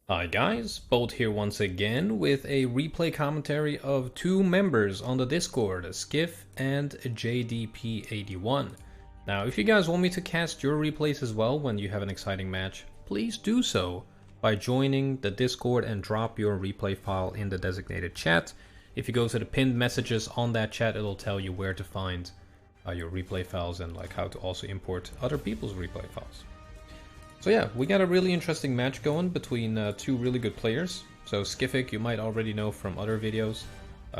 Hi guys, Bolt here once again with a replay commentary of two members on the Discord, Skiff and JDP81. Now if you guys want me to cast your replays as well when you have an exciting match, please do so by joining the Discord and drop your replay file in the designated chat. If you go to the pinned messages on that chat, it'll tell you where to find your replay files and like how to also import other people's replay files. So yeah, we got a really interesting match going between two really good players. So Skiffic, you might already know from other videos,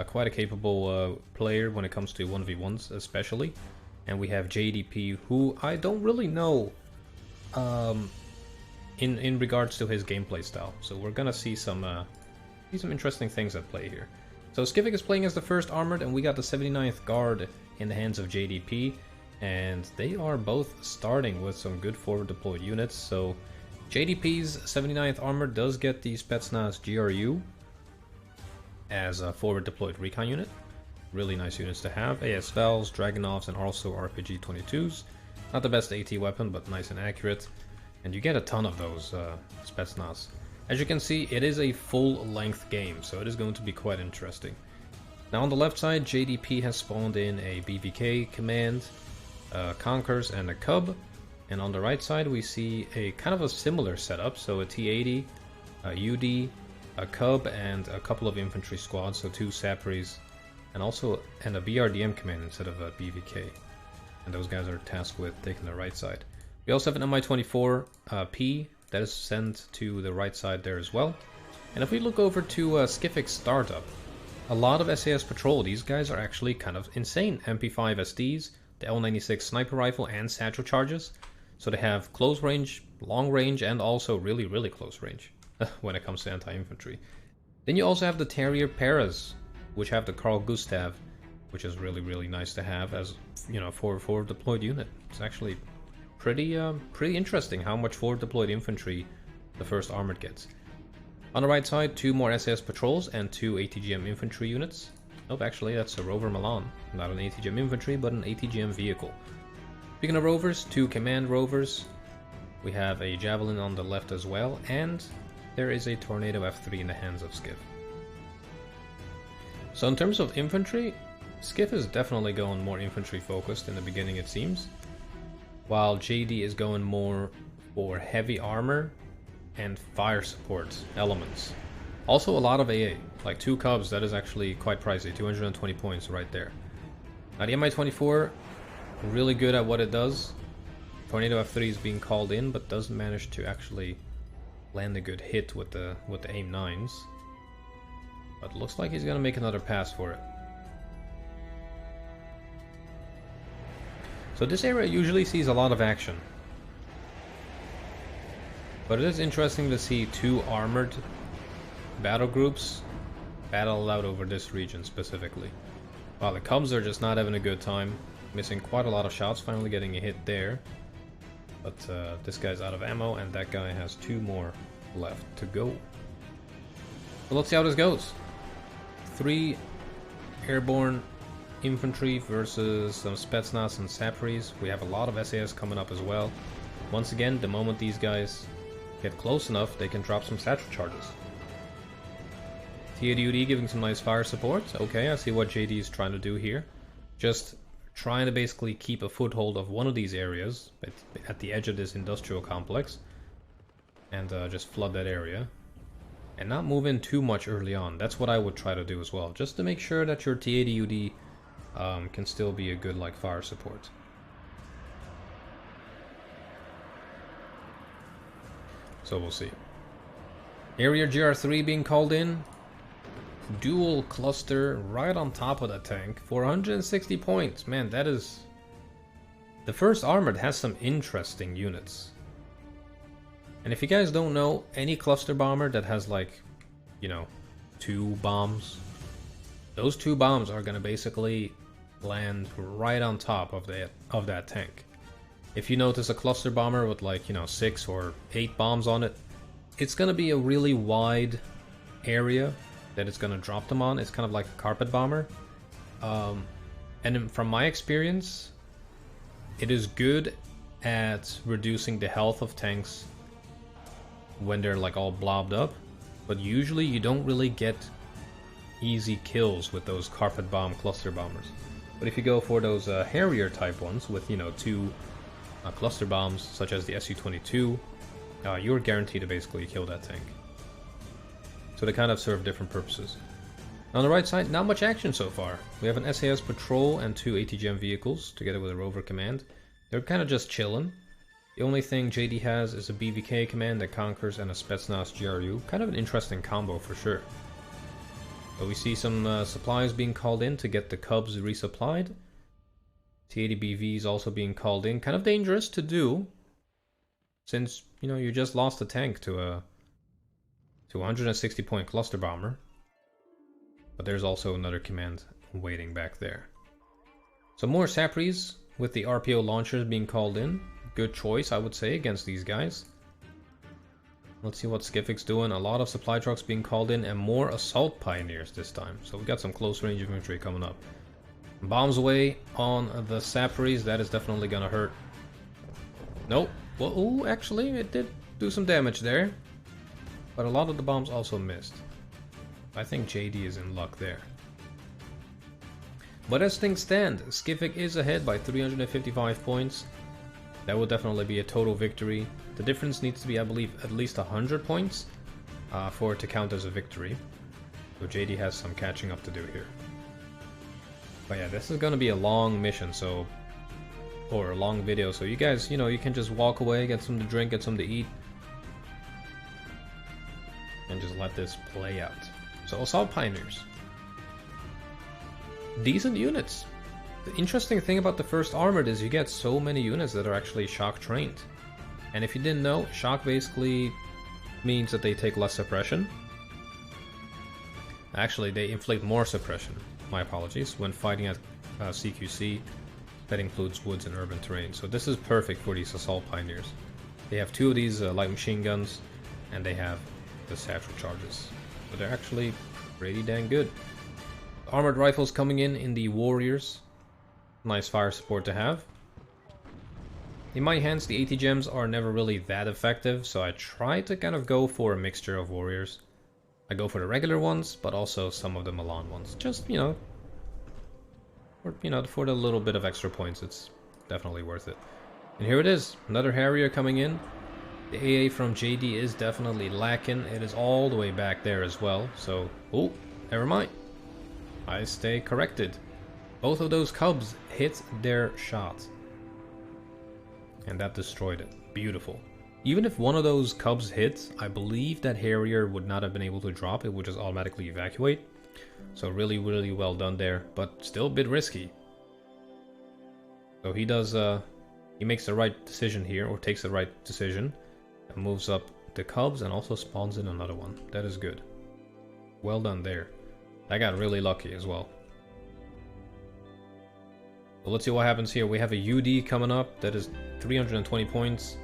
quite a capable player when it comes to 1v1s especially. And we have JDP, who I don't really know in regards to his gameplay style. So we're gonna see some interesting things at play here. So Skiffic is playing as the first armored, and we got the 79th guard in the hands of JDP. And they are both starting with some good forward deployed units. So JDP's 79th armor does get the Spetsnaz GRU as a forward deployed recon unit. Really nice units to have. AS Vels, Dragunovs, and also RPG 22s. Not the best AT weapon, but nice and accurate. And you get a ton of those Spetsnaz. As you can see, it is a full length game, so it is going to be quite interesting. Now on the left side, JDP has spawned in a BVK command, Conkers, and a Cub, and on the right side we see a kind of a similar setup, so a T80, a UD, a Cub, and a couple of infantry squads, so two Sapries, and a BRDM command instead of a BVK, and those guys are tasked with taking the right side. We also have an Mi-24 P that is sent to the right side there as well. And if we look over to Skiffic's startup, a lot of SAS patrol. These guys are actually kind of insane. MP5 SDs, the L96 sniper rifle, and satchel charges. So they have close range, long range, and also really close range when it comes to anti-infantry. Then you also have the Terrier Paras, which have the Carl Gustav, which is really nice to have as, you know, for a forward deployed unit. It's actually pretty interesting how much forward deployed infantry the first armored gets. On the right side, two more SAS patrols and two ATGM infantry units. Nope, actually that's a Rover Milan. Not an ATGM infantry, but an ATGM vehicle. Speaking of rovers, two command rovers. We have a Javelin on the left as well, and there is a Tornado F3 in the hands of Skiff. So in terms of infantry, Skiff is definitely going more infantry focused in the beginning, it seems, while JD is going more for heavy armor and fire support elements. Also a lot of AA, like two Cubs. That is actually quite pricey, 220 points right there. Now the Mi-24, really good at what it does. Tornado F3 is being called in, but doesn't manage to actually land a good hit with the AIM-9s. But looks like he's gonna make another pass for it. So this area usually sees a lot of action. But it is interesting to see two armored battle groups battle out over this region specifically. While the Cubs are just not having a good time, missing quite a lot of shots, finally getting a hit there. But this guy's out of ammo, and that guy has two more left to go. So let's see how this goes. 3 airborne infantry versus some Spetsnaz and Sapries. We have a lot of SAS coming up as well. Once again, the moment these guys get close enough, they can drop some satchel charges. Tiago giving some nice fire support. Okay, I see what JD is trying to do here. Just trying to basically keep a foothold of one of these areas at the edge of this industrial complex, and just flood that area. And not move in too much early on. That's what I would try to do as well, just to make sure that your T80UD can still be a good like fire support. So we'll see. Area GR3 being called in. Dual cluster right on top of the tank. 460 points. Man, that is... The first armored has some interesting units. And if you guys don't know, any cluster bomber that has like, you know, 2 bombs, those 2 bombs are gonna basically land right on top of that tank. If you notice a cluster bomber with like, you know, 6 or 8 bombs on it, it's gonna be a really wide area that it's gonna drop them on. It's kind of like a carpet bomber. And from my experience, it is good at reducing the health of tanks when they're like all blobbed up, but usually you don't really get easy kills with those carpet bomb cluster bombers. But if you go for those Harrier type ones with, you know, 2 cluster bombs, such as the SU-22, you're guaranteed to basically kill that tank. So they kind of serve different purposes. On the right side, not much action so far. We have an SAS patrol and 2 ATGM vehicles, together with a rover command. They're kind of just chilling. The only thing JD has is a BVK command that conquers and a Spetsnaz GRU. Kind of an interesting combo for sure. But we see some supplies being called in to get the Cubs resupplied. T80BV is also being called in. Kind of dangerous to do, since, you know, you just lost a tank to a 160 point cluster bomber. But there's also another command waiting back there. So more Sapries with the RPO launchers being called in. Good choice, I would say, against these guys. Let's see what Skific's doing. A lot of supply trucks being called in and more assault pioneers this time. So we got some close range infantry coming up. Bombs away on the Sapries. That is definitely gonna hurt. Nope. Well, ooh, actually, it did do some damage there. But a lot of the bombs also missed. I think JD is in luck there. But as things stand, Skific is ahead by 355 points. That will definitely be a total victory. The difference needs to be, I believe, at least 100 points for it to count as a victory. So JD has some catching up to do here. But yeah, this is going to be a long mission, so, or a long video, so you guys, you know, you can just walk away, get something to drink, get something to eat, and just let this play out. So Assault Pioneers. Decent units. The interesting thing about the first Armored is you get so many units that are actually shock trained. And if you didn't know, shock basically means that they take less suppression. Actually, they inflict more suppression, my apologies, when fighting at CQC. That includes woods and urban terrain. So this is perfect for these Assault Pioneers. They have 2 of these light machine guns, and they have the satchel charges. So they're actually pretty dang good. Armored rifles coming in the Warriors. Nice fire support to have. In my hands, the ATGMs are never really that effective, so I try to kind of go for a mixture of Warriors. I go for the regular ones, but also some of the Milan ones. Just, you know, for the little bit of extra points, it's definitely worth it. And here it is, another Harrier coming in. The AA from JD is definitely lacking. It is all the way back there as well, so, oh, never mind. I stay corrected. Both of those Cubs hit their shot. And that destroyed it. Beautiful. Even if one of those Cubs hit, I believe that Harrier would not have been able to drop. It would just automatically evacuate. So really, really well done there, but still a bit risky. So he does, he makes the right decision here, or takes the right decision, and moves up the Cubs and also spawns in another one. That is good. Well done there. I got really lucky as well. So let's see what happens here. We have a UD coming up that is 320 points.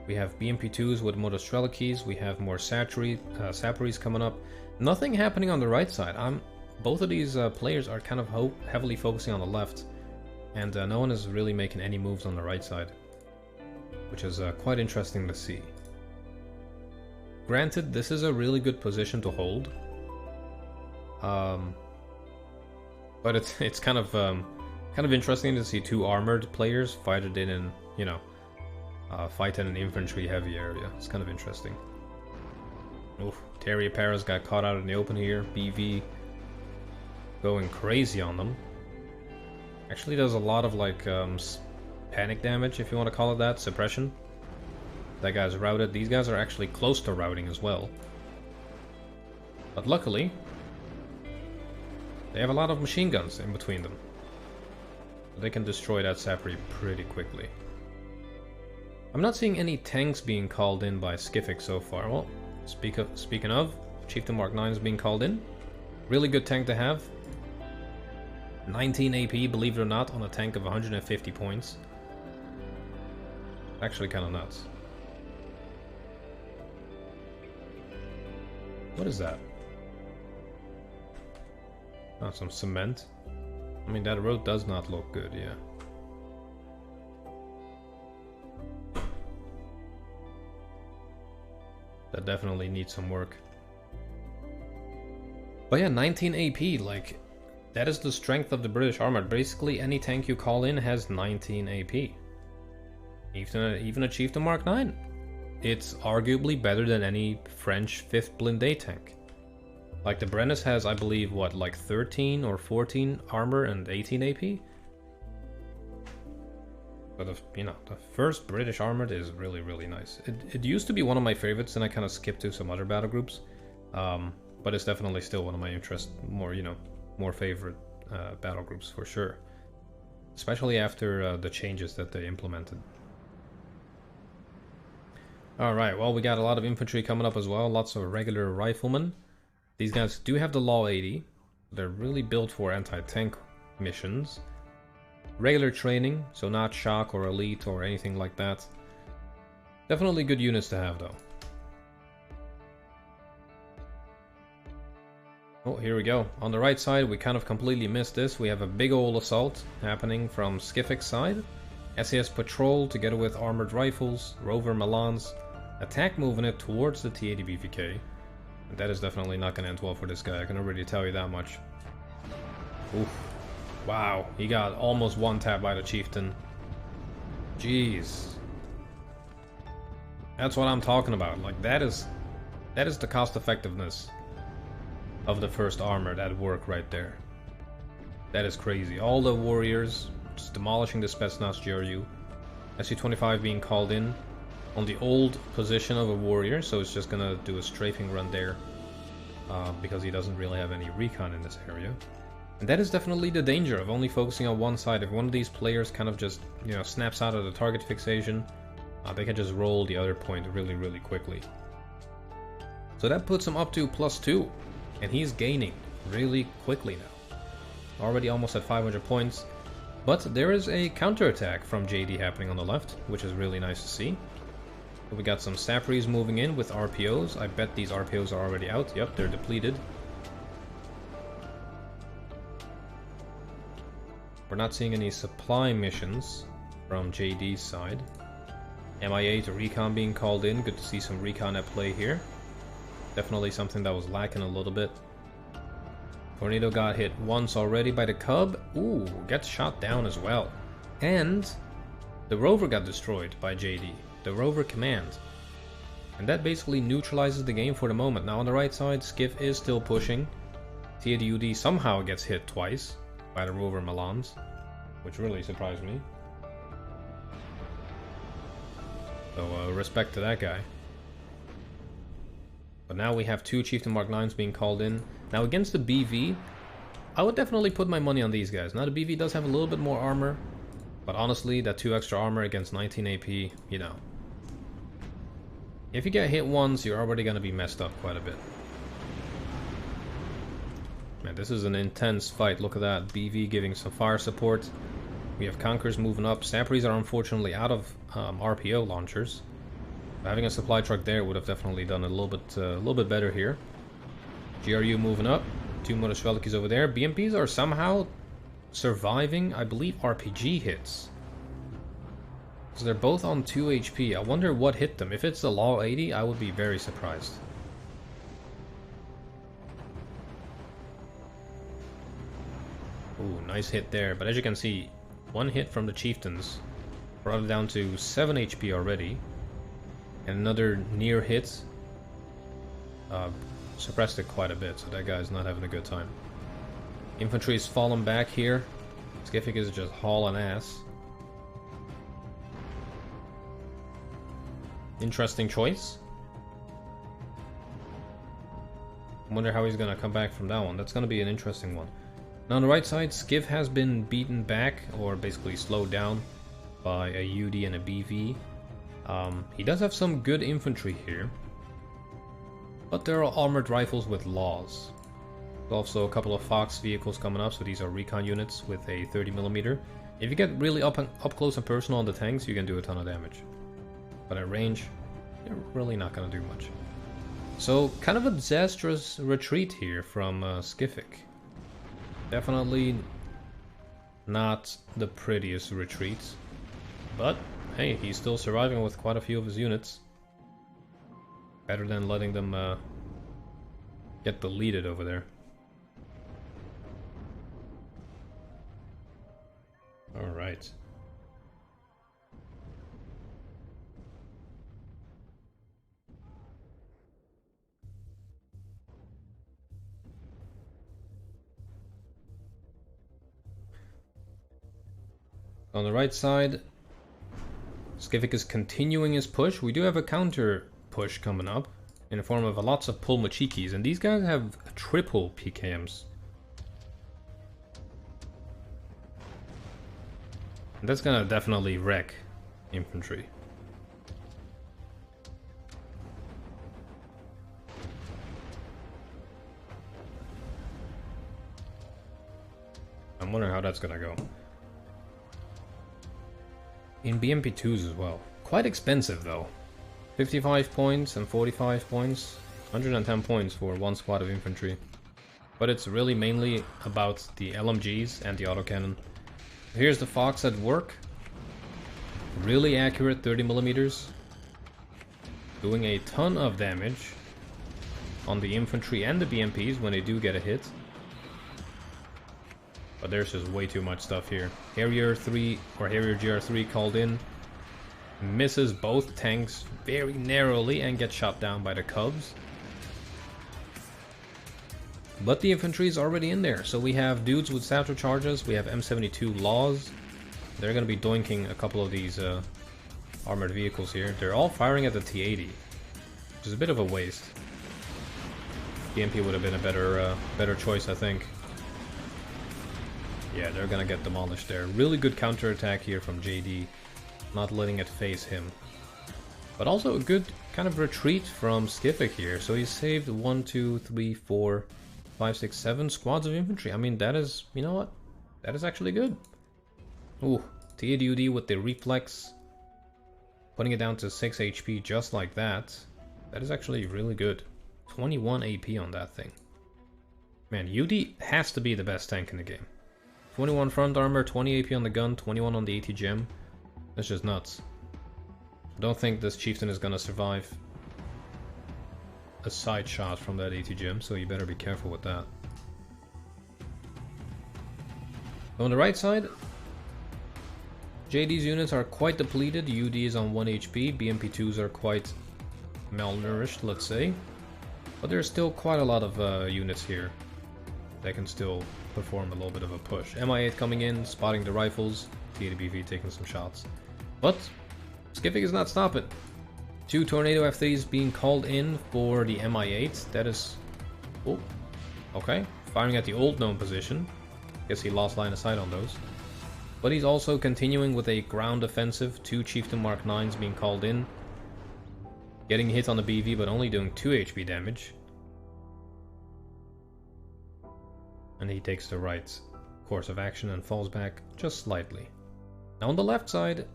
We have BMP2s with Motostrelices. We have more Sapries coming up. Nothing happening on the right side. Both of these players are kind of heavily focusing on the left, and no one is really making any moves on the right side, which is quite interesting to see. Granted, this is a really good position to hold, but it's kind of interesting to see 2 armored players fight it in, you know, fight in an infantry heavy area. It's kind of interesting. Oof, Terrier Paras got caught out in the open here. BV going crazy on them. Actually does a lot of like panic damage, if you want to call it that, suppression. That guy's routed. These guys are actually close to routing as well. But luckily, they have a lot of machine guns in between them. They can destroy that Sapri pretty quickly. I'm not seeing any tanks being called in by Skific so far. Well, speaking of, Chieftain Mark 9 is being called in. Really good tank to have. 19 AP, believe it or not, on a tank of 150 points. Actually kind of nuts. What is that? Oh, some cement. I mean, that road does not look good, yeah. That definitely needs some work. But yeah, 19 AP, like, that is the strength of the British armor. Basically, any tank you call in has 19 AP. Even a Chieftain Mark 9. It's arguably better than any French 5th blindé tank. Like, the Brennus has, I believe, what, like 13 or 14 armor and 18 AP? But, you know, the first British armored is really, really nice. It used to be one of my favorites, and I kind of skipped to some other battle groups. But it's definitely still one of my more favorite battle groups for sure. Especially after the changes that they implemented. Alright, well, we got a lot of infantry coming up as well. Lots of regular riflemen. These guys do have the Law 80. They're really built for anti-tank missions. Regular training, so not shock or elite or anything like that. Definitely good units to have, though. Oh, here we go. On the right side, we kind of completely missed this. We have a big old assault happening from Skific's side. SAS Patrol, together with armored rifles, Rover Milans, attack moving it towards the T-80 BVK. And that is definitely not going to end well for this guy, I can already tell you that much. Oof. Wow, he got almost one tap by the Chieftain. Jeez. That's what I'm talking about. Like, that is the cost effectiveness of the first armored at work right there. That is crazy. All the warriors just demolishing the Spetsnaz GRU. SU-25 being called in on the old position of a warrior, so it's just gonna do a strafing run there because he doesn't really have any recon in this area. And that is definitely the danger of only focusing on one side. If one of these players kind of just, you know, snaps out of the target fixation, they can just roll the other point really, really quickly. So that puts him up to +2, and he's gaining really quickly now. Already almost at 500 points, but there is a counterattack from JD happening on the left, which is really nice to see. We got some Sapries moving in with RPOs. I bet these RPOs are already out. Yep, they're depleted. We're not seeing any supply missions from JD's side. MIA to recon being called in. Good to see some recon at play here. Definitely something that was lacking a little bit. Tornado got hit once already by the Cub. Ooh, gets shot down as well. And the Rover got destroyed by JD. The Rover Command. And that basically neutralizes the game for the moment. Now on the right side, Skiff is still pushing. Tiago somehow gets hit twice by the Rover Milans, which really surprised me. So respect to that guy. But now we have two Chieftain Mark 9s being called in. Now against the BV, I would definitely put my money on these guys. Now the BV does have a little bit more armor, but honestly, that 2 extra armor against 19 AP, you know. If you get hit once, you're already going to be messed up quite a bit. Man, this is an intense fight. Look at that. BV giving some fire support. We have Conquerors moving up. Sapries are unfortunately out of RPO launchers. Having a supply truck there would have definitely done a little bit better here. GRU moving up. 2 Motorshvelikis over there. BMPs are somehow surviving, I believe, RPG hits. So they're both on 2 HP. I wonder what hit them. If it's the Law 80, I would be very surprised. Ooh, nice hit there. But as you can see, one hit from the Chieftains brought it down to 7 HP already. And another near hit suppressed it quite a bit, so that guy's not having a good time. Infantry is falling back here. Skific is just hauling ass. Interesting choice. I wonder how he's going to come back from that one. That's going to be an interesting one. Now on the right side, Skiff has been beaten back, or basically slowed down, by a UD and a BV. He does have some good infantry here, but there are armored rifles with laws. There's also a couple of Fox vehicles coming up, so these are recon units with a 30mm. If you get really up close and personal on the tanks, you can do a ton of damage. But at range, you're really not going to do much. So, kind of a disastrous retreat here from Skific. Definitely not the prettiest retreat, but hey, he's still surviving with quite a few of his units. Better than letting them get deleted over there. Alright. On the right side, Skivik is continuing his push. We do have a counter push coming up in the form of lots of pull Machikis, and these guys have triple PKMs. And that's gonna definitely wreck infantry. I'm wondering how that's gonna go. In BMP2s as well. Quite expensive though. 55 points and 45 points. 110 points for one squad of infantry. But it's really mainly about the LMGs and the autocannon. Here's the Fox at work. Really accurate 30mm. Doing a ton of damage on the infantry and the BMPs when they do get a hit. But there's just way too much stuff here. Harrier 3 or Harrier GR3 called in. Misses both tanks very narrowly and gets shot down by the Cubs. But the infantry is already in there. So we have dudes with satchel charges. We have M72 Laws. They're going to be doinking a couple of these armored vehicles here. They're all firing at the T80, which is a bit of a waste. BMP would have been a better choice, I think. Yeah, they're gonna get demolished there. Really good counterattack here from JD, not letting it phase him. But also a good kind of retreat from Skivik here. So he saved 1, 2, 3, 4, 5, 6, 7 squads of infantry. I mean, that is, you know what? That is actually good. Ooh, Devdude with the reflex. Putting it down to 6 HP just like that. That is actually really good. 21 AP on that thing. Man, UD has to be the best tank in the game. 21 front armor, 20 AP on the gun, 21 on the AT gem. That's just nuts. Don't think this chieftain is gonna survive a side shot from that AT gem, so you better be careful with that. On the right side, JD's units are quite depleted. UD is on 1 HP, BMP2s are quite malnourished, let's say. But there's still quite a lot of units here that can still perform a little bit of a push. Mi-8 coming in, spotting the rifles, T80BV taking some shots. But Skivik is not stopping. 2 Tornado F3s being called in for the Mi-8. That is... oh, okay. Firing at the old known position. Guess he lost line of sight on those. But he's also continuing with a ground offensive. 2 Chieftain Mark 9s being called in. Getting hit on the BV but only doing 2 HP damage. And he takes the right course of action and falls back just slightly. Now on the left side,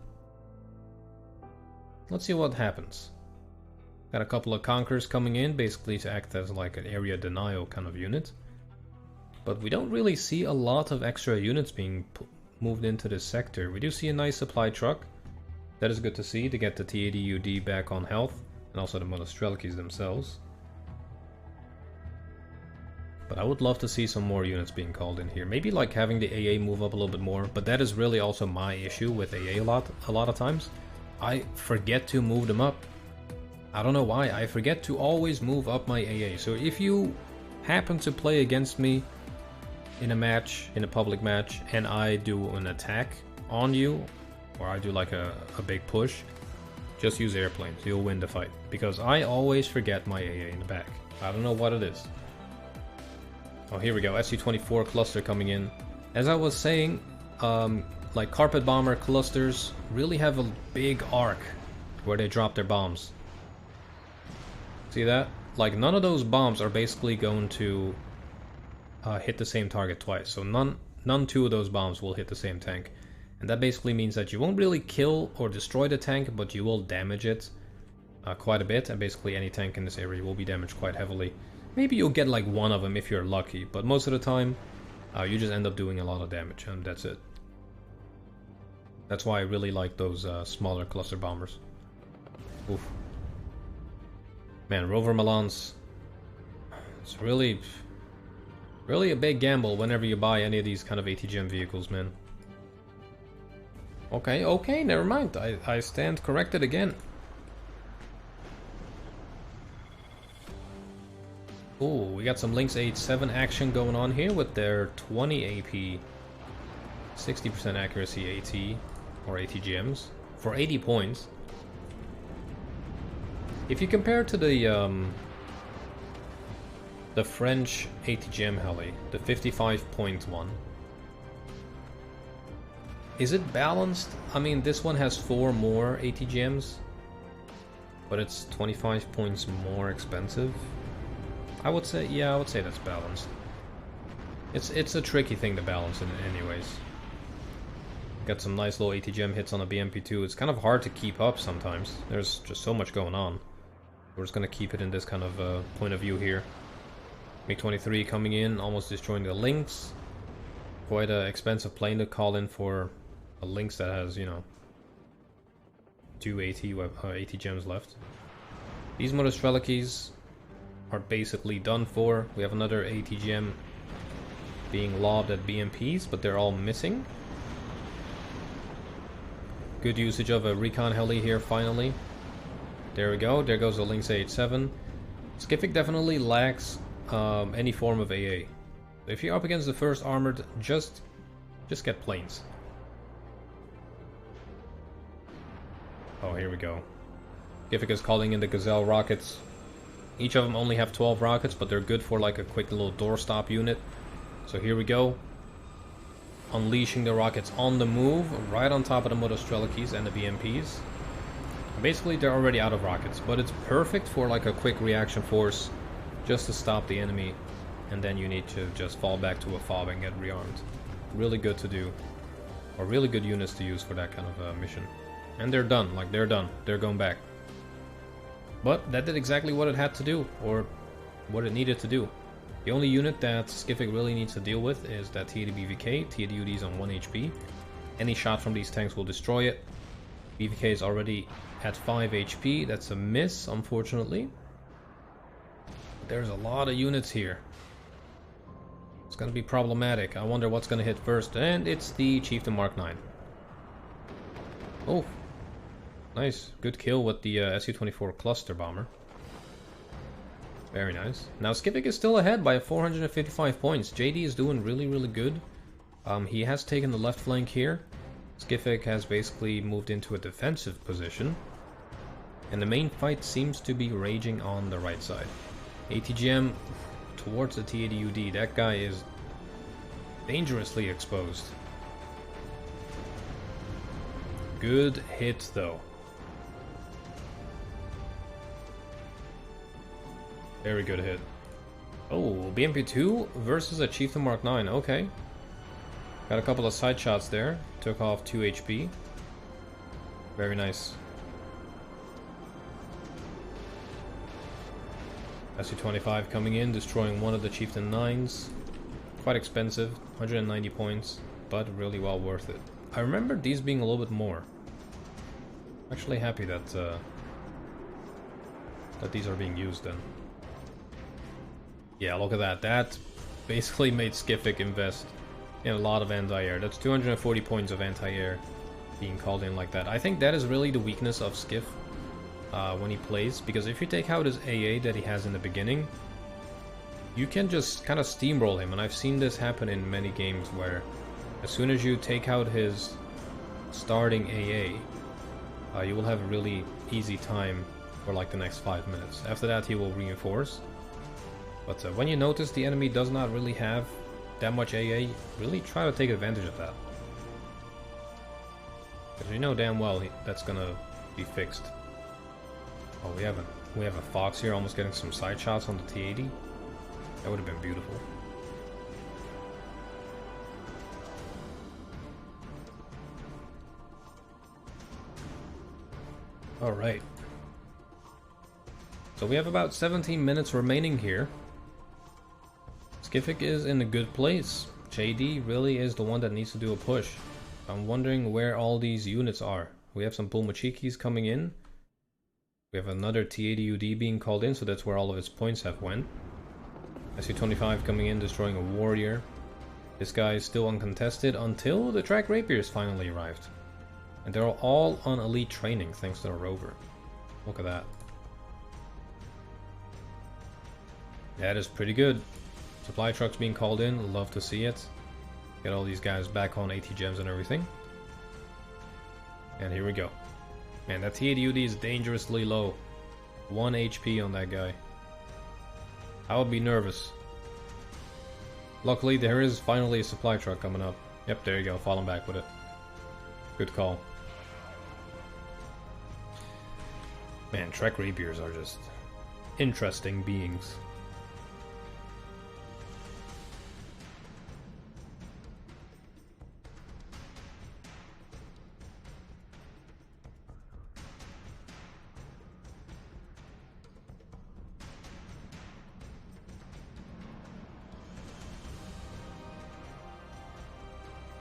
let's see what happens. Got a couple of Conquerors coming in, basically to act as like an area denial kind of unit. But we don't really see a lot of extra units being moved into this sector. We do see a nice supply truck. That is good to see, to get the T80 UD back on health, and also the Monostrelkis themselves. But I would love to see some more units being called in here. Maybe like having the AA move up a little bit more, but that is really also my issue with AA a lot of times. I forget to move them up. I don't know why, I forget to always move up my AA. So if you happen to play against me in a match, in a public match, and I do an attack on you, or I do like a big push, just use airplanes, you'll win the fight. Because I always forget my AA in the back. I don't know what it is. Oh, here we go, SU-24 cluster coming in. As I was saying, like carpet bomber clusters really have a big arc where they drop their bombs. See that? Like none of those bombs are basically going to hit the same target twice. So none two of those bombs will hit the same tank. And that basically means that you won't really kill or destroy the tank, but you will damage it quite a bit. And basically any tank in this area will be damaged quite heavily. Maybe you'll get like one of them if you're lucky, but most of the time you just end up doing a lot of damage, and that's it. That's why I really like those smaller cluster bombers. Oof. Man, Rover Milan's... It's really a big gamble whenever you buy any of these kind of ATGM vehicles, man. Okay, never mind. I stand corrected again. Ooh, we got some Lynx 8-7 action going on here with their 20 AP, 60% accuracy AT, or ATGMs, for 80 points. If you compare to the French ATGM heli, the 55.1, is it balanced? I mean, this one has 4 more ATGMs, but it's 25 points more expensive. I would say, yeah, I would say that's balanced. It's a tricky thing to balance in anyways. Got some nice little ATGM hits on a BMP2. It's kind of hard to keep up sometimes. There's just so much going on. We're just gonna keep it in this kind of point of view here. MiG-23 coming in, almost destroying the Lynx. Quite an expensive plane to call in for a Lynx that has, you know, 2 ATGMs left. These Motostrelakis are basically done for. We have another ATGM being lobbed at BMPs, but they're all missing. Good usage of a recon heli here, finally. There we go. There goes the Lynx 8-7. Skific definitely lacks any form of AA. If you're up against the first armored, just get planes. Oh, here we go. Skific is calling in the Gazelle rockets. Each of them only have 12 rockets, but they're good for like a quick little doorstop unit. So here we go. Unleashing the rockets on the move, right on top of the Motostrelakis and the BMPs. Basically, they're already out of rockets, but it's perfect for like a quick reaction force just to stop the enemy, and then you need to just fall back to a fob and get rearmed. Really good to do, or really good units to use for that kind of mission. And they're done, like they're done, they're going back. But that did exactly what it had to do, or what it needed to do. The only unit that Skific really needs to deal with is that TAD BVK. TAD is on 1 HP. Any shot from these tanks will destroy it. BVK is already at 5 HP. That's a miss, unfortunately. There's a lot of units here. It's going to be problematic. I wonder what's going to hit first. And it's the Chieftain Mark 9. Oh, nice. Good kill with the Su-24 cluster bomber. Very nice. Now Skific is still ahead by 455 points. JD is doing really good. He has taken the left flank here. Skific has basically moved into a defensive position. And the main fight seems to be raging on the right side. ATGM towards the TADUD. That guy is dangerously exposed. Good hit though. Very good hit. Oh, BMP2 versus a Chieftain Mark 9. Okay. Got a couple of side shots there. Took off 2 HP. Very nice. Su-25 coming in, destroying one of the Chieftain 9s. Quite expensive, 190 points, but really well worth it. I remember these being a little bit more. Actually happy that that these are being used then. Yeah, look at that. That basically made Skific invest in a lot of anti-air. That's 240 points of anti-air being called in like that. I think that is really the weakness of Skiff when he plays, because if you take out his AA that he has in the beginning, you can just kind of steamroll him, and I've seen this happen in many games where as soon as you take out his starting AA, you will have a really easy time for like the next 5 minutes. After that he will reinforce. But when you notice the enemy does not really have that much AA, really try to take advantage of that. Because you know damn well that's gonna be fixed. Oh, we have a Fox here almost getting some side shots on the T-80. That would have been beautiful. Alright. So we have about 17 minutes remaining here. Skific is in a good place. JD really is the one that needs to do a push. I'm wondering where all these units are. We have some Pulmachikis coming in. We have another T80UD being called in, so that's where all of its points have went. SU-25 coming in, destroying a warrior. This guy is still uncontested until the track rapiers finally arrived. And they're all on elite training thanks to the rover. Look at that. That is pretty good. Supply trucks being called in, love to see it. Get all these guys back on 80 gems and everything. And here we go. Man, that T80UD is dangerously low. 1 HP on that guy. I would be nervous. Luckily, there is finally a supply truck coming up. Yep, there you go, falling back with it. Good call. Man, track rapiers are just interesting beings.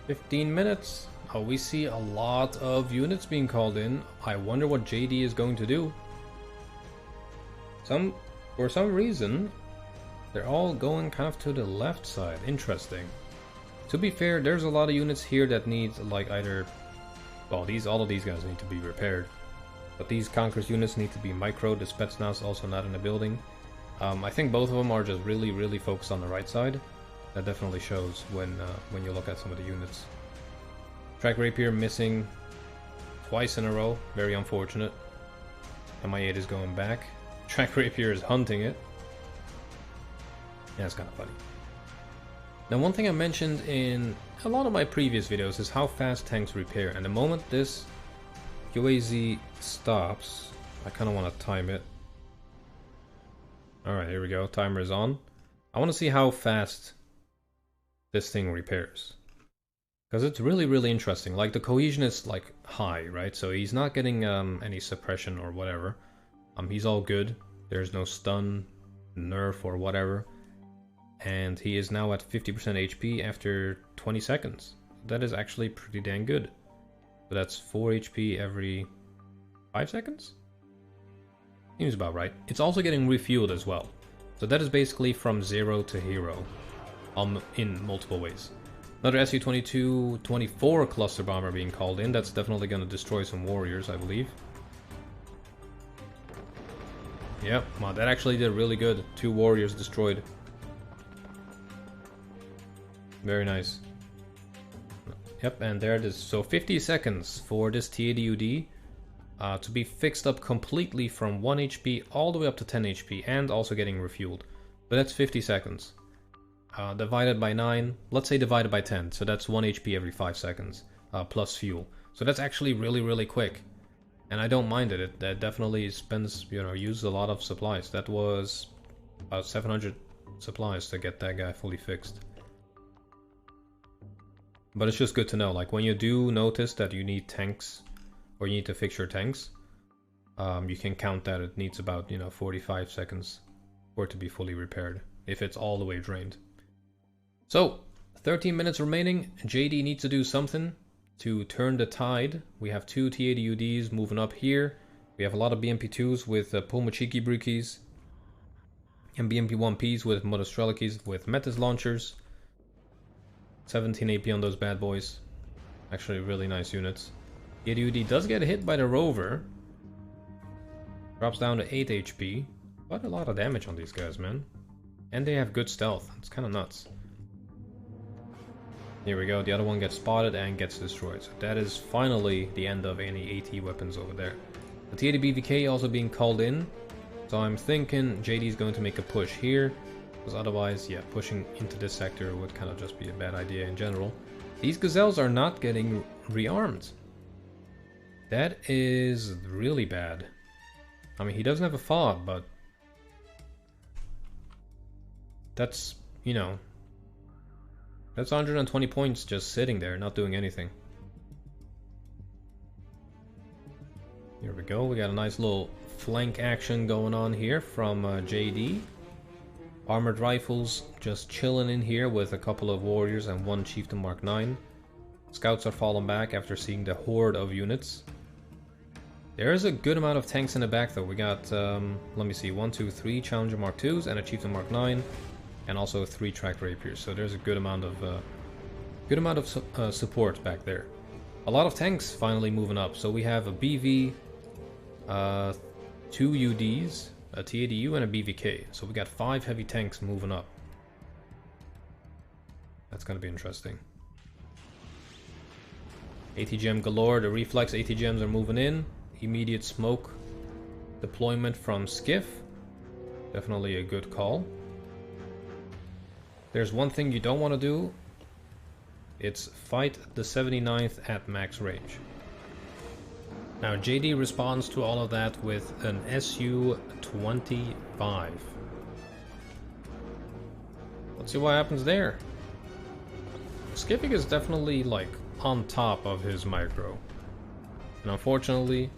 $15. Oh, we see a lot of units being called in. I wonder what JD is going to do. For some reason, they're all going kind of to the left side. Interesting. To be fair, there's a lot of units here that need like either, well, all of these guys need to be repaired. But these Conquerors units need to be micro. The Spetsnaz also not in the building. I think both of them are just really focused on the right side. That definitely shows when you look at some of the units. Track Rapier missing twice in a row. Very unfortunate. MI8 is going back. Track Rapier is hunting it. Yeah, it's kind of funny. Now, one thing I mentioned in a lot of my previous videos is how fast tanks repair. And the moment this UAZ stops, I kind of want to time it. Alright, here we go. Timer is on. I want to see how fast this thing repairs, because it's really interesting. Like, the cohesion is like high, right? So he's not getting any suppression or whatever. He's all good. There's no stun, nerf or whatever, and he is now at 50% HP after 20 seconds. That is actually pretty dang good. So that's 4 HP every 5 seconds? Seems about right. It's also getting refueled as well. So that is basically from 0 to hero. In multiple ways. Another SU-22-24 cluster bomber being called in. That's definitely going to destroy some warriors, I believe. Yep, wow, that actually did really good. 2 warriors destroyed. Very nice. Yep, and there it is. So 50 seconds for this T80UD to be fixed up completely from 1 HP all the way up to 10 HP and also getting refueled. But that's 50 seconds. Divided by 9, let's say divided by 10, so that's 1 HP every 5 seconds, plus fuel. So that's actually really quick, and I don't mind it. That definitely spends, uses a lot of supplies. That was about 700 supplies to get that guy fully fixed. But it's just good to know, like when you do notice that you need tanks, or you need to fix your tanks, you can count that it needs about, 45 seconds for it to be fully repaired, if it's all the way drained. So, 13 minutes remaining. JD needs to do something to turn the tide. We have 2 T80UDs moving up here. We have a lot of BMP2s with Pulmachiki Brukis and BMP1Ps with Modostrelakis with Metis launchers. 17 AP on those bad boys. Actually, really nice units. T80UD does get hit by the rover. Drops down to 8 HP. Quite a lot of damage on these guys, man. And they have good stealth. It's kind of nuts. Here we go, the other one gets spotted and gets destroyed. So that is finally the end of any AT weapons over there. The T80BVK also being called in. So I'm thinking JD is going to make a push here. Because otherwise, yeah, pushing into this sector would kind of just be a bad idea in general. These Gazelles are not getting rearmed. That is really bad. I mean, he doesn't have a FOB, but that's, that's 120 points just sitting there, not doing anything. Here we go, we got a nice little flank action going on here from JD. Armored rifles just chilling in here with a couple of warriors and 1 Chieftain Mark 9. Scouts are falling back after seeing the horde of units. There's a good amount of tanks in the back though. We got, let me see, 1, 2, 3 Challenger Mark 2s and a Chieftain Mark 9, and also 3 tracked rapiers. So there's a good amount of support back there. A lot of tanks finally moving up. So we have a BV, 2 UDs, a TADU, and a BVK. So we got 5 heavy tanks moving up. That's gonna be interesting. ATGM galore. The reflex ATGMs are moving in. Immediate smoke deployment from Skiff. Definitely a good call. There's one thing you don't want to do. It's fight the 79th at max range. Now JD responds to all of that with an SU-25. Let's see what happens there. Skiffing is definitely like on top of his micro. And unfortunately,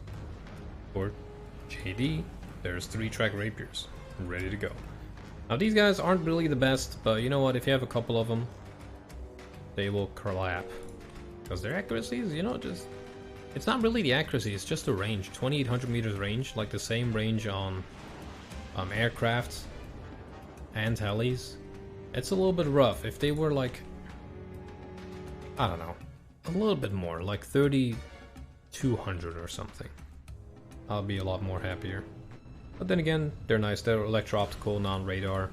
for JD, there's 3 track rapiers ready to go. Now these guys aren't really the best, but you know what, if you have a couple of them, they will clap. Because their accuracy is, you know, just... It's not really the accuracy, it's just the range. 2800 meters range, like the same range on aircraft and helis. It's a little bit rough. If they were like, I don't know, a little bit more, like 3200 or something, I'll be a lot more happier. But then again, they're nice. They're electro-optical, non-radar.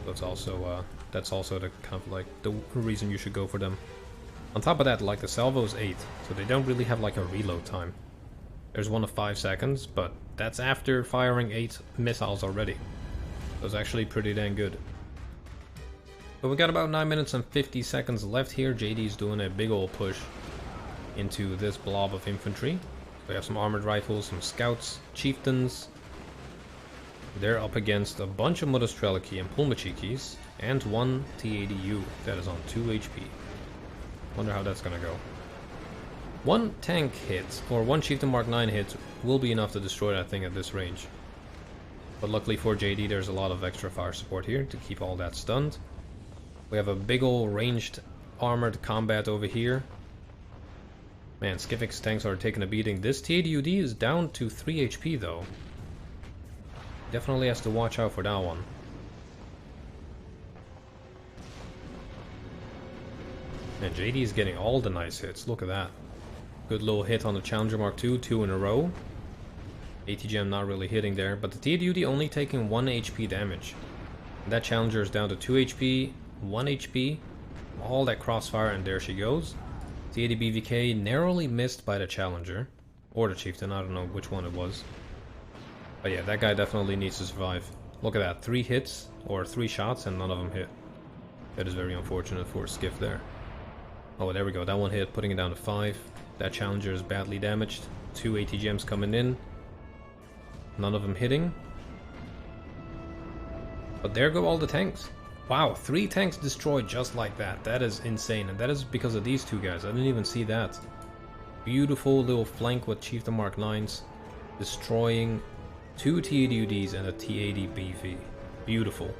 That's also the kind of like the reason you should go for them. On top of that, like the salvo's 8, so they don't really have like a reload time. There's one of 5 seconds, but that's after firing 8 missiles already. So it's actually pretty dang good. But we got about 9 minutes and 50 seconds left here. JD's doing a big old push into this blob of infantry. We have some armored rifles, some scouts, chieftains. They're up against a bunch of Modostreliki and Pulmachikis, and 1 TADU that is on 2 HP. Wonder how that's gonna go. 1 tank hit, or 1 Chieftain Mark 9 hit, will be enough to destroy that thing at this range. But luckily for JD, there's a lot of extra fire support here to keep all that stunned. We have a big ol' ranged armored combat over here. Man, Skifik's tanks are taking a beating. This TADUD is down to 3 HP though. Definitely has to watch out for that one. And JD is getting all the nice hits. Look at that. Good little hit on the Challenger Mark 2, 2 in a row. ATGM not really hitting there, but the TADUD only taking 1 HP damage. And that Challenger is down to 2 HP, 1 HP, all that crossfire, and there she goes. TADBVK narrowly missed by the Challenger, or the Chieftain, I don't know which one it was. But yeah, that guy definitely needs to survive. Look at that, 3 hits, or 3 shots, and none of them hit. That is very unfortunate for Skiff there. Oh, there we go, that one hit, putting it down to 5. That Challenger is badly damaged. 2 ATGMs coming in. None of them hitting. But there go all the tanks. Wow, 3 tanks destroyed just like that. That is insane, and that is because of these 2 guys. I didn't even see that. Beautiful little flank with Chieftain Mark 9s. Destroying 2 TADUDs and a TADBV. Beautiful.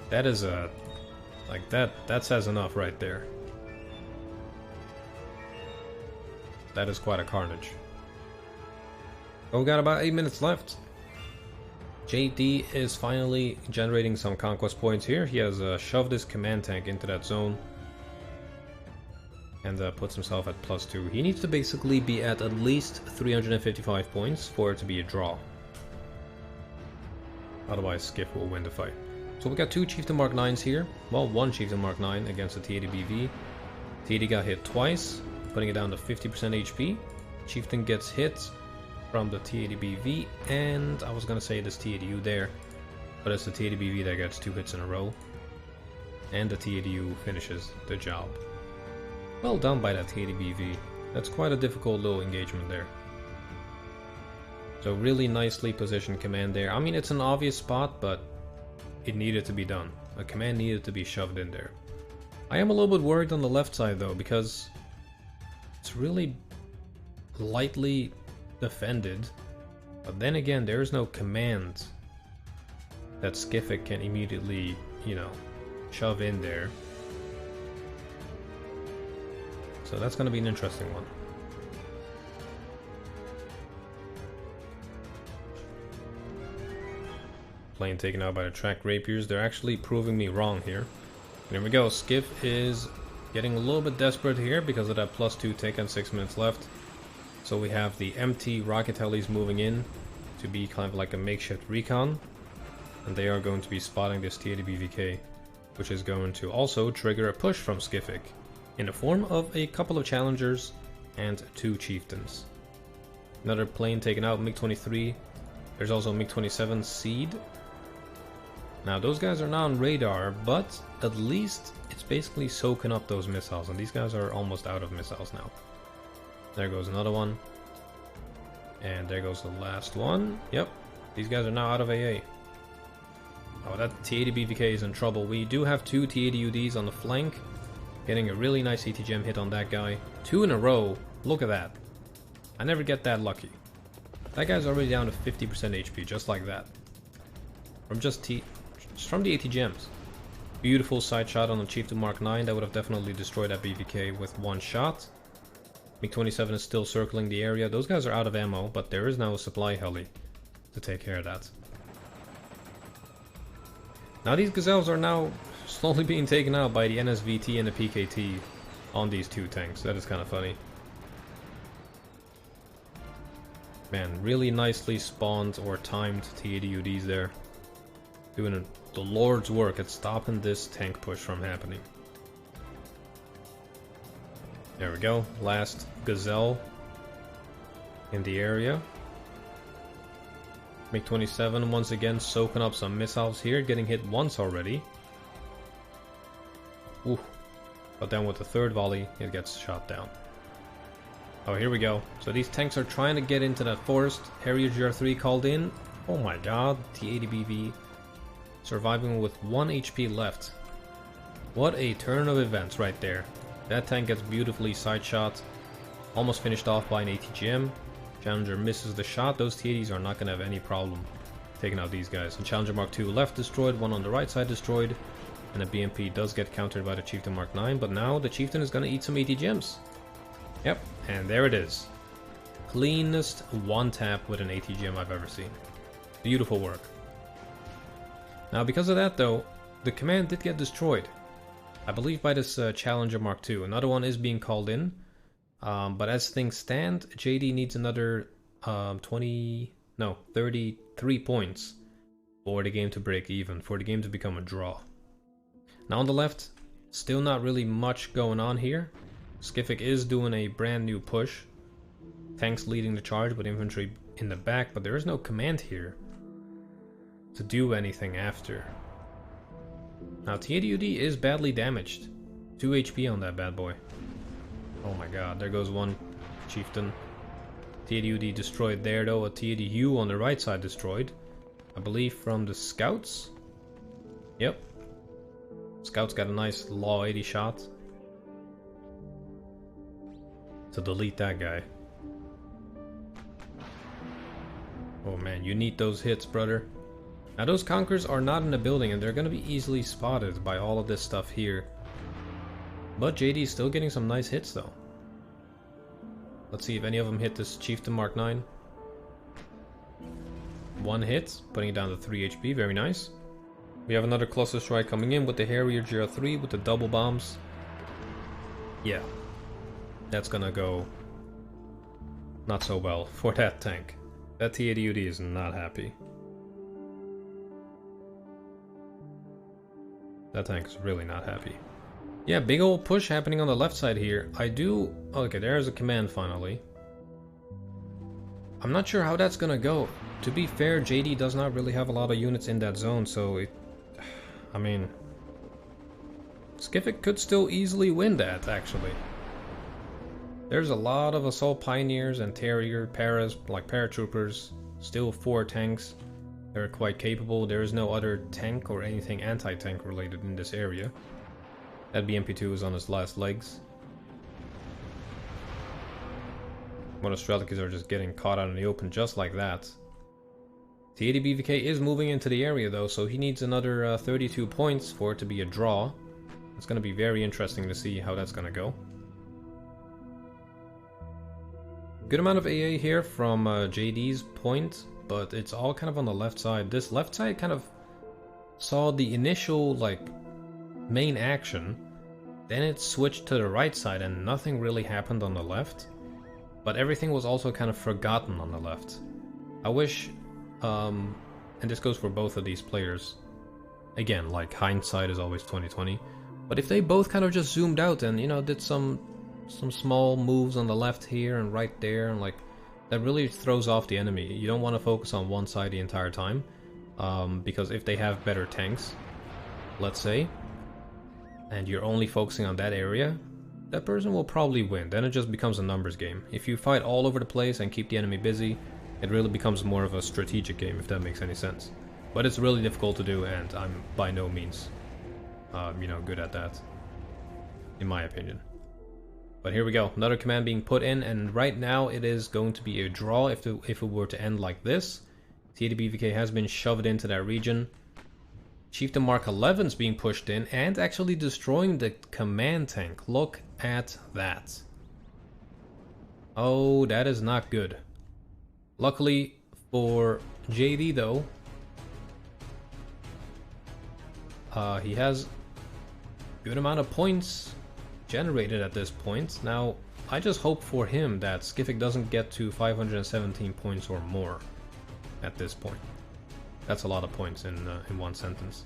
That is a... like, that says enough right there. That is quite a carnage. Oh, we got about 8 minutes left. JD is finally generating some conquest points here. He has shoved his command tank into that zone. And puts himself at +2. He needs to basically be at least 355 points for it to be a draw. Otherwise, Skiff will win the fight. So we got 2 Chieftain Mark 9s here. Well, 1 Chieftain Mark 9 against the TADBV. TAD got hit twice, putting it down to 50% HP. Chieftain gets hit from the TADBV, and I was gonna say this TADU there, but it's the TADBV that gets 2 hits in a row. And the TADU finishes the job. Well done by that TADBV. That's quite a difficult little engagement there. So really nicely positioned command there. I mean, it's an obvious spot, but it needed to be done. A command needed to be shoved in there. I am a little bit worried on the left side though, because it's really lightly defended. But then again, there is no command that Skific can immediately, you know, shove in there. So that's going to be an interesting one. plane taken out by the track rapiers. They're actually proving me wrong here. There we go. Skiff is getting a little bit desperate here because of that +2 tick and 6 minutes left. So we have the empty rocket helis moving in to be kind of like a makeshift recon. And they are going to be spotting this T80BVK, which is going to also trigger a push from Skiffic in the form of a couple of challengers and 2 chieftains. Another plane taken out, MiG-23. There's also MiG-27 Seed. Now those guys are not on radar, but at least it's basically soaking up those missiles, and these guys are almost out of missiles now. There goes another one. And there goes the last one. Yep, these guys are now out of AA. Oh, that T80BVK is in trouble. We do have 2 T80UDs on the flank. Getting a really nice ETGM hit on that guy. 2 in a row. Look at that. I never get that lucky. That guy's already down to 50% HP, just like that. Just from the ATGMs. Beautiful side shot on the Chieftain Mark 9. That would have definitely destroyed that BVK with 1 shot. MiG-27 is still circling the area. Those guys are out of ammo, but there is now a supply heli to take care of that. Now these gazelles are now slowly being taken out by the NSVT and the PKT on these 2 tanks. That is kind of funny. Man, really nicely spawned or timed T80UDs there. Doing the Lord's work at stopping this tank push from happening. There we go. Last gazelle in the area. MiG-27 once again soaking up some missiles here, getting hit once already. Ooh. But then with the 3rd volley, it gets shot down. Oh, here we go. So these tanks are trying to get into that forest. Harrier GR3 called in. Oh my god, T80BV surviving with 1 HP left. What a turn of events right there. That tank gets beautifully side shot. Almost finished off by an ATGM. Challenger misses the shot. Those T80s are not going to have any problem taking out these guys. And Challenger Mark 2 left destroyed, 1 on the right side destroyed. And the BMP does get countered by the Chieftain Mark 9, but now the Chieftain is going to eat some ATGMs. Yep, and there it is. Cleanest 1 tap with an ATGM I've ever seen. Beautiful work. Now because of that though, the command did get destroyed. I believe by this Challenger Mark 2. Another one is being called in. But as things stand, JD needs another 33 points for the game to break even, for the game to become a draw. Now on the left, still not really much going on here. Skiffic is doing a brand new push. Tanks leading the charge with infantry in the back, but there is no command here to do anything after. Now T80UD is badly damaged. 2 HP on that bad boy. Oh my god, there goes 1 chieftain. T80UD destroyed there though, a T80U on the right side destroyed. I believe from the scouts? Yep. Scouts got a nice Law 80 shot to delete that guy. Oh man, you need those hits, brother. Now those Conquerors are not in the building and they're going to be easily spotted by all of this stuff here. But JD is still getting some nice hits though. Let's see if any of them hit this Chieftain Mark 9. 1 hit, putting it down to 3 HP, very nice. We have another cluster strike coming in with the Harrier GR3 with the double bombs. Yeah, that's gonna go not so well for that tank. That T80UD is not happy. That tank is really not happy. Yeah, big old push happening on the left side here. Okay, there's a command finally. I'm not sure how that's gonna go. To be fair, JD does not really have a lot of units in that zone, so I mean, Skiffic could still easily win that, actually. There's a lot of Assault Pioneers and Terrier, paratroopers, still 4 tanks. They're quite capable. There is no other tank or anything anti-tank related in this area. That BMP-2 is on his last legs. Monostralicus are just getting caught out in the open just like that. T80BVK is moving into the area though, so he needs another 32 points for it to be a draw. It's going to be very interesting to see how that's going to go. Good amount of AA here from JD's point, but it's all kind of on the left side. This left side kind of saw the initial, like, main action, then it switched to the right side and nothing really happened on the left. But everything was also kind of forgotten on the left. I wish, and this goes for both of these players, again, like, hindsight is always 20/20, but if they both kind of just zoomed out and, you know, did some small moves on the left here and right there, and like, that really throws off the enemy. You don't want to focus on one side the entire time, because if they have better tanks, let's say, and you're only focusing on that area, that person will probably win. Then it just becomes a numbers game. If you fight all over the place and keep the enemy busy, it really becomes more of a strategic game, if that makes any sense. But it's really difficult to do, and I'm by no means, you know, good at that, in my opinion. But here we go, another command being put in, and right now it is going to be a draw if it were to end like this. TDBVK has been shoved into that region. Chieftain Mark 11's being pushed in and actually destroying the command tank. Look at that. Oh, that is not good. Luckily for JD though, he has good amount of points generated at this point. Now, I just hope for him that Skiffic doesn't get to 517 points or more at this point. That's a lot of points in one sentence.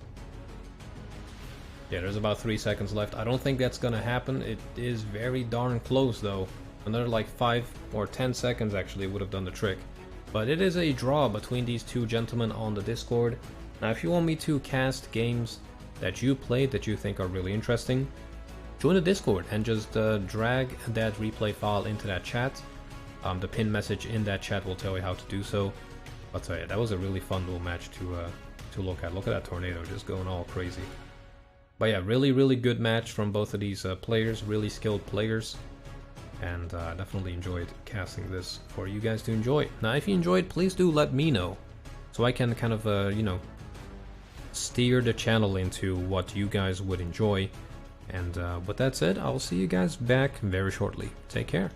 Yeah, there's about 3 seconds left. I don't think that's gonna happen. It is very darn close though. Another like 5 or 10 seconds actually would have done the trick. But it is a draw between these two gentlemen on the Discord. Now, if you want me to cast games that you played that you think are really interesting, join the Discord and just drag that replay file into that chat. The pin message in that chat will tell you how to do so. I'll tell you, that was a really fun little match to look at. Look at that tornado just going all crazy. But yeah, really good match from both of these players, really skilled players. And definitely enjoyed casting this for you guys to enjoy. Now, if you enjoyed, please do let me know, so I can kind of, you know, steer the channel into what you guys would enjoy. And with that said, I will see you guys back very shortly. Take care.